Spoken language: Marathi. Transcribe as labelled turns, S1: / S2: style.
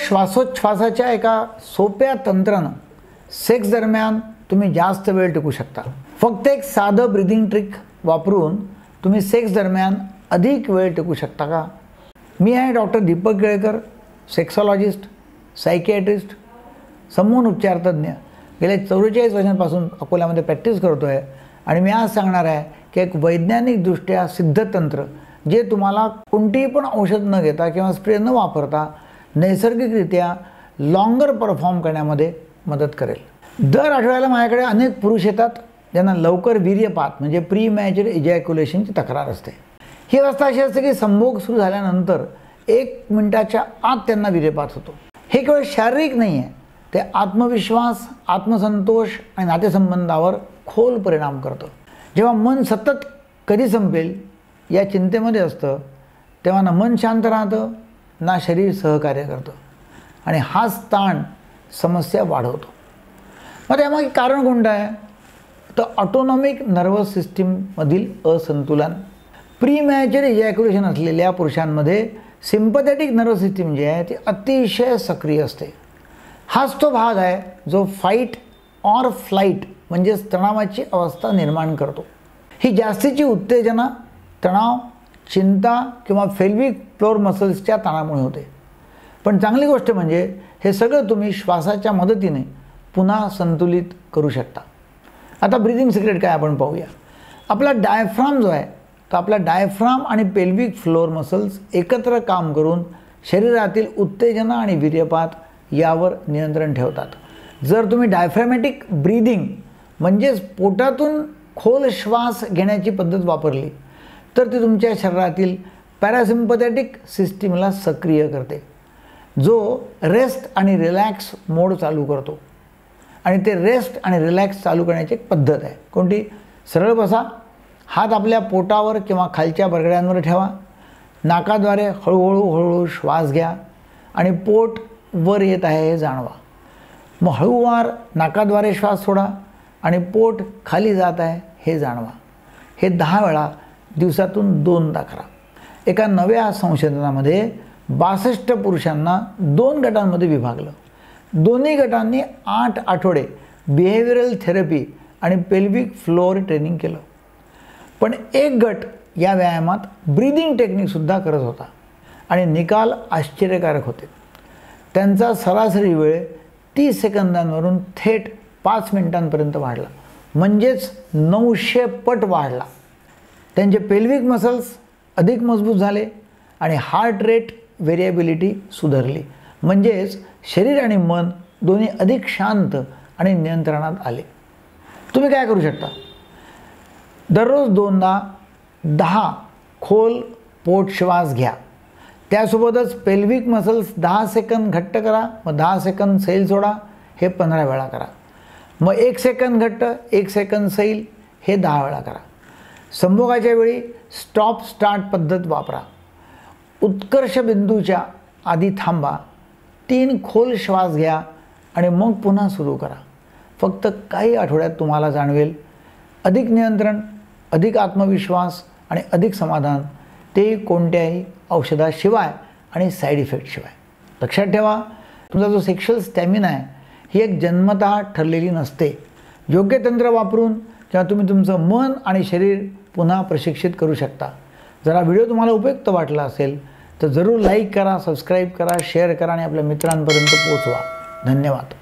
S1: श्वासोच्छवासाच्या एका सोप्या तंत्रानं सेक्स दरम्यान तुम्ही जास्त वेळ टिकू शकता। फक्त एक साधं ब्रीदिंग ट्रिक वापरून तुम्ही सेक्स दरम्यान अधिक वेळ टिकू शकता का? मी आहे doctor Deepak Kelkar, sexologist, psychiatrist, समूह उपचारतज्ञ। गेल्या 44 वर्षांपासून अकोल्यामध्ये प्रॅक्टिस करतो आहे आणि मी आज सांगणार आहे की एक वैज्ञानिकदृष्ट्या सिद्ध तंत्र जे तुम्हाला कोणतीही पण औषध न घेता किंवा स्प्रे न वापरता नैसर्गिकरित्या लॉंगर परफॉर्म करण्यामध्ये मदत करेल। दर आठवड्याला माझ्याकडे अनेक पुरुष येतात ज्यांना लवकर वीर्यपात म्हणजे प्री मॅच्युअर इजॅक्युलेशनची तक्रार असते। ही अवस्था अशी असते की संभोग सुरू झाल्यानंतर 1 मिनिटाच्या आत त्यांना वीर्यपात होतो। हे केवळ शारीरिक नाही आहे, ते आत्मविश्वास, आत्मसंतोष आणि नातेसंबंधावर खोल परिणाम करतं। जेव्हा मन सतत कधी संपेल या चिंतेमध्ये असतं तेव्हा ना मन शांत राहतं ना शरीर सहकार्य करतं आणि हाच ताण समस्या वाढवतो। मग त्यामागे कारण कोणतं आहे? तर ऑटोनॉमिक नर्वस सिस्टीममधील असंतुलन। प्री मॅच्युअर इजॅक्युलेशन असलेल्या पुरुषांमध्ये सिम्पथेटिक नर्वस सिस्टीम जी आहे ती अतिशय सक्रिय असते। हाच तो भाग आहे जो फाईट ऑर फ्लाईट म्हणजे तणावाची अवस्था निर्माण करतो। ही जास्तीची उत्तेजना तणाव, चिंता किंवा पेल्विक फ्लोर मसल्सच्या ताणामुळे होते। पण चांगली गोष्ट म्हणजे हे सगळं तुम्ही श्वासाच्या मदतीने पुन्हा संतुलित करू शकता। आता ब्रीदिंग सिक्रेट काय आपण पाहूया। आपला डायफ्राम जो आहे तो आपला डायफ्राम आणि पेल्विक फ्लोर मसल्स एकत्र काम करून शरीरातील उत्तेजना आणि वीर्यपात यावर नियंत्रण ठेवतात। जर तुम्ही डायफ्रॅमॅटिक ब्रीदिंग म्हणजेच पोटातून खोल श्वास घेण्याची पद्धत वापरली तर ती तुमच्या शरीरातील पॅरासिम्पथेटिक सिस्टीमला सक्रिय करते, जो रेस्ट आणि रिलॅक्स मोड चालू करतो। आणि ते रेस्ट आणि रिलॅक्स चालू करण्याची एक पद्धत आहे। कोणती? सरळ बसा, हात आपल्या पोटावर किंवा खालच्या बरगड्यांवर ठेवा, नाकाद्वारे हळूहळू श्वास घ्या आणि पोट वर येत आहे हे जाणवा। मग हळूवार नाकाद्वारे श्वास सोडा आणि पोट खाली जात आहे हे जाणवा। हे 10 वेळा दिवसातून 2दा करा। एका नव्या संशोधनामध्ये 62 पुरुषांना 2 गटांमध्ये विभागलं। दोन्ही गटांनी 8 आठवडे बिहेवियरल थेरपी आणि पेल्विक फ्लोर ट्रेनिंग केलं। पण एक गट या व्यायामात ब्रीदिंग टेक्निकसुद्धा करत होता आणि निकाल आश्चर्यकारक होते। त्यांचा सरासरी वेळ 30 सेकंदांवरून थेट 5 मिनिटांपर्यंत वाढला, म्हणजेच 900 पट वाढला। त्यांचे पेल्विक मसल्स अधिक मजबूत झाले आणि हार्ट रेट व्हेरिएबिलिटी सुधारली, म्हणजेच शरीर आणि मन दोन्ही अधिक शांत आणि नियंत्रणात आले। तुम्ही काय करू शकता? दररोज 2दा 10 खोल पोट श्वास घ्या। त्यासोबतच पेल्विक मसल्स 10 सेकंद घट्ट करा, मग 10 सेकंद सैल सोडा, हे 15 वेळा करा। मग 1 सेकंद घट्ट 1 सेकंद सैल, हे 10 वेळा करा। संभोगाच्या वेळी स्टॉप स्टार्ट पद्धत वापरा। उत्कर्ष बिंदूच्या आधी थांबा, 3 खोल श्वास घ्या आणि मग पुन्हा सुरू करा। फक्त काही आठवड्यात तुम्हाला जाणवेल अधिक नियंत्रण, अधिक आत्मविश्वास आणि अधिक समाधान, ते कोणत्याही औषधाशिवाय आणि साईड इफेक्टशिवाय। लक्षात ठेवा, तुमचा जो सेक्शुअल स्टॅमिना आहे ही एक जन्मतः ठरलेली नसते। योग्य तंत्र वापरून किंवा तुम्ही तुमचं मन आणि शरीर पुन्हा प्रशिक्षित करू शकता। जर हा व्हिडिओ तुम्हाला उपयुक्त वाटला असेल तर जरूर लाईक करा, सबस्क्राईब करा, शेअर करा आणि आपल्या मित्रांपर्यंत पोहोचवा। धन्यवाद।